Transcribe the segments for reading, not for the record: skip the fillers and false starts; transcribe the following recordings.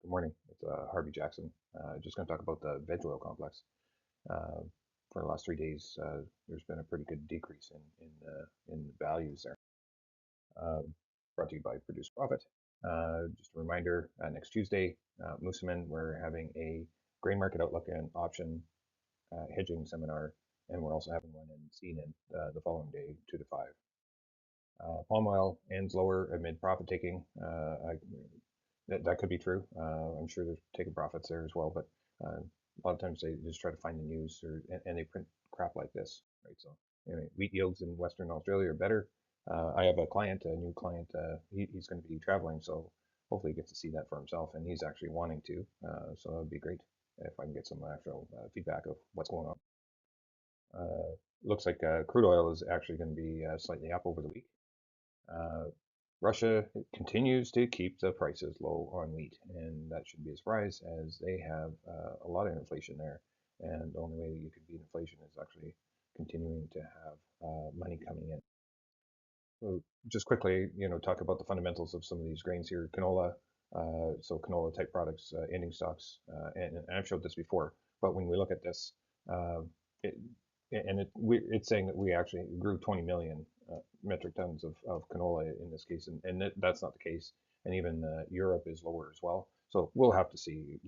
Good morning. It's Harvey Jackson. Just going to talk about the veg oil complex. Uh, for the last 3 days, there's been a pretty good decrease in values there. Uh, Brought to you by Produce Profit. Just a reminder: next Tuesday, Moosomin, we're having a grain market outlook and option hedging seminar, and we're also having one in CNN the following day, 2 to 5. Palm oil ends lower amid profit taking. That could be true. I'm sure they're taking profits there as well, but a lot of times they just try to find the news and they print crap like this, right? So anyway, wheat yields in Western Australia are better. I have a new client. He's going to be traveling, so hopefully he gets to see that for himself, and he's actually wanting to. So that would be great if I can get some actual feedback of what's going on. Looks like crude oil is actually going to be slightly up over the week. Uh, Russia continues to keep the prices low on wheat, and that shouldn't be a surprise as they have a lot of inflation there. And the only way that you can beat inflation is actually continuing to have money coming in. So just quickly, talk about the fundamentals of some of these grains here. Canola, so canola type products, ending stocks, and I've showed this before, but when we look at this, uh, it, it's saying that we actually grew 20 million metric tons of canola in this case, and that's not the case. And even Europe is lower as well. So we'll have to see,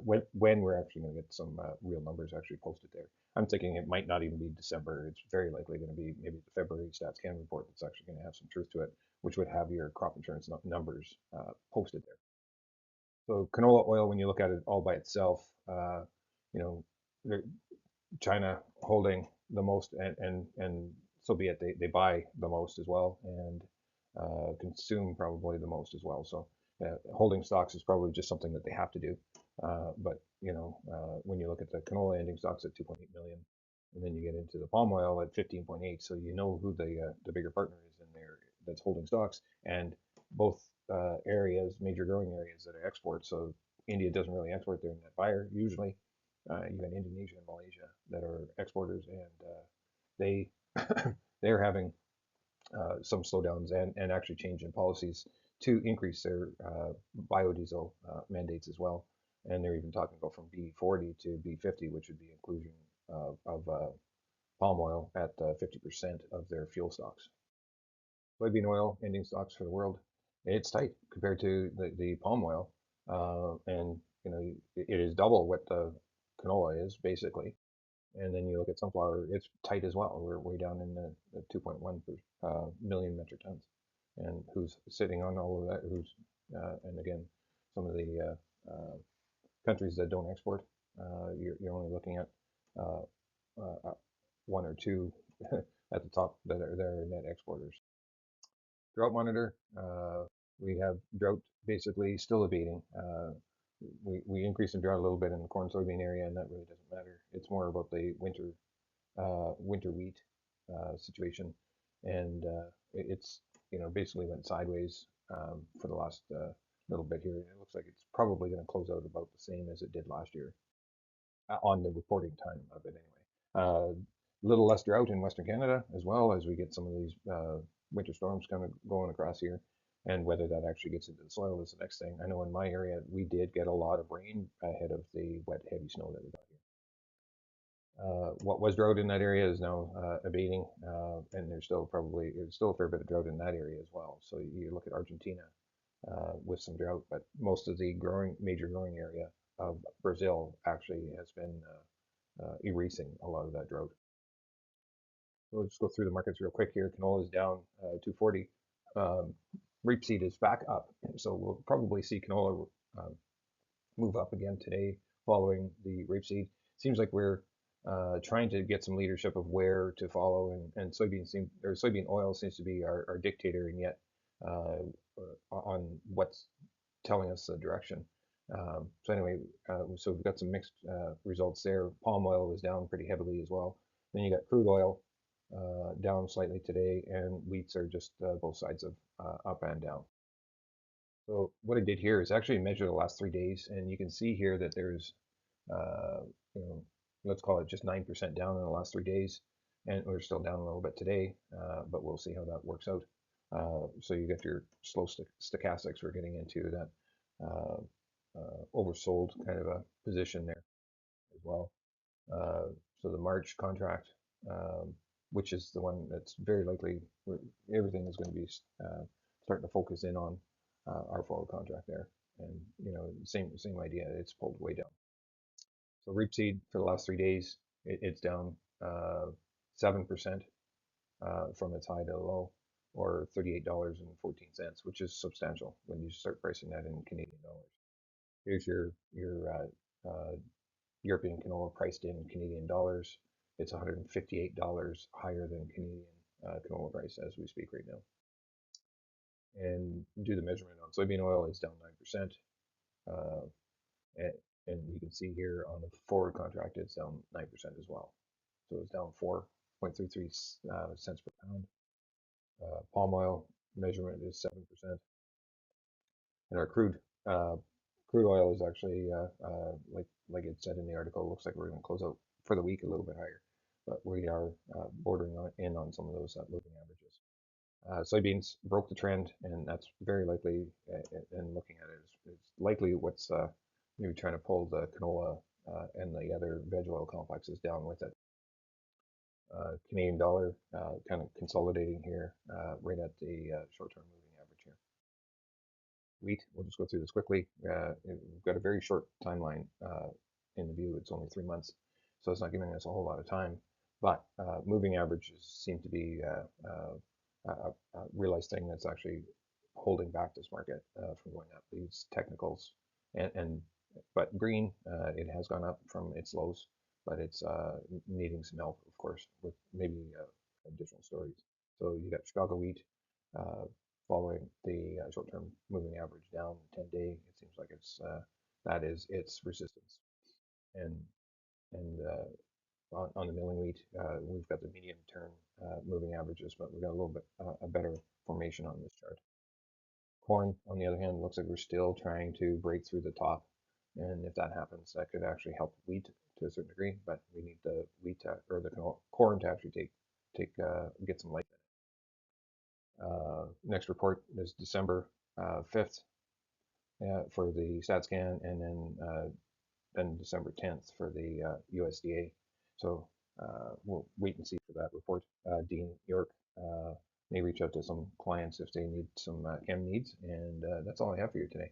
when we're actually going to get some real numbers actually posted there. I'm thinking it might not even be December. It's very likely going to be maybe the February Stats Can report that's actually going to have some truth to it, which would have your crop insurance numbers posted there. So canola oil, when you look at it all by itself, you know, China holding the most, and so be it. They buy the most as well, and consume probably the most as well. So holding stocks is probably just something that they have to do. But when you look at the canola ending stocks at 2.8 million, and then you get into the palm oil at 15.8, so you know who the bigger partner is in there that's holding stocks, and both areas, major growing areas that are export. So India doesn't really export; they're a net buyer usually. You got Indonesia and Malaysia that are exporters, and they they're having some slowdowns and actually change in policies to increase their biodiesel mandates as well. And they're even talking about from B40 to B50, which would be inclusion of palm oil at 50% of their fuel stocks. Soybean oil ending stocks for the world, it's tight compared to the palm oil, and it is double what the canola is basically. And then you look at sunflower, it's tight as well. We're way down in the 2.1 million metric tons. And who's sitting on all of that? And again, some of the countries that don't export, you're only looking at uh, one or two at the top that are net exporters. Drought monitor, we have drought basically still abating. We increased in drought a little bit in the corn soybean area, and that really doesn't matter. It's more about the winter wheat situation, and it's basically went sideways for the last little bit here. It looks like it's probably going to close out about the same as it did last year on the reporting time of it anyway. A little less drought in Western Canada as well as we get some of these winter storms kind of going across here. And whether that actually gets into the soil is the next thing. I know in my area we did get a lot of rain ahead of the wet, heavy snow that we got here. What was drought in that area is now abating, and there's still a fair bit of drought in that area as well. So you look at Argentina with some drought, but most of the major growing area of Brazil actually has been erasing a lot of that drought. We'll just go through the markets real quick here. Canola is down 240. Rapeseed is back up, so we'll probably see canola move up again today following the rapeseed. Seems like we're trying to get some leadership of where to follow, and soybean oil seems to be our dictator, and yet on what's telling us the direction. So anyway, so we've got some mixed results there. Palm oil was down pretty heavily as well. Then you got crude oil down slightly today, and wheats are just both sides of up and down. So what I did here is actually measure the last 3 days, and you can see here that there's, uh, you know, let's call it just 9% down in the last 3 days, and we're still down a little bit today, but we'll see how that works out. So you get your slow stochastics we're getting into that. oversold kind of a position there as well. Uh, so the March contract, um, which is the one that's very likely everything is going to be starting to focus in on our forward contract there, and same idea. It's pulled way down. So rapeseed for the last 3 days, it's down 7% from its high to the low, or $38.14, which is substantial when you start pricing that in Canadian dollars. Here's your European canola priced in Canadian dollars. It's $158 higher than Canadian canola price as we speak right now. And do the measurement on soybean oil is down 9%. Uh, and, and you can see here on the forward contract, it's down 9% as well. So it's down 4.33 cents per pound. Palm oil measurement is 7%. And our crude oil is actually like it said in the article, looks like we're going to close out for the week a little bit higher, but we are bordering in on some of those moving averages. Soybeans broke the trend, and that's very likely. And looking at it, it's likely what's maybe trying to pull the canola and the other veg oil complexes down with it. Canadian dollar kind of consolidating here right at the short-term moving average here. Wheat, we'll just go through this quickly. We've got a very short timeline in the view. It's only 3 months, so it's not giving us a whole lot of time. But moving averages seem to be a realized thing that's actually holding back this market from going up. These technicals and but green, it has gone up from its lows, but it's needing some help, of course, with maybe additional stories. So you got Chicago wheat uh, following the short-term moving average down 10-day. It seems like that is its resistance. And on the milling wheat, we've got the medium-term moving averages, but we've got a little bit a better formation on this chart. Corn, on the other hand, looks like we're still trying to break through the top, and if that happens, that could actually help wheat to a certain degree. But we need the wheat or the corn to actually get some life in it. Next report is December 5th for the StatScan, and then December 10th for the USDA. So we'll wait and see for that report. Dean York may reach out to some clients if they need some chem needs, and that's all I have for you today.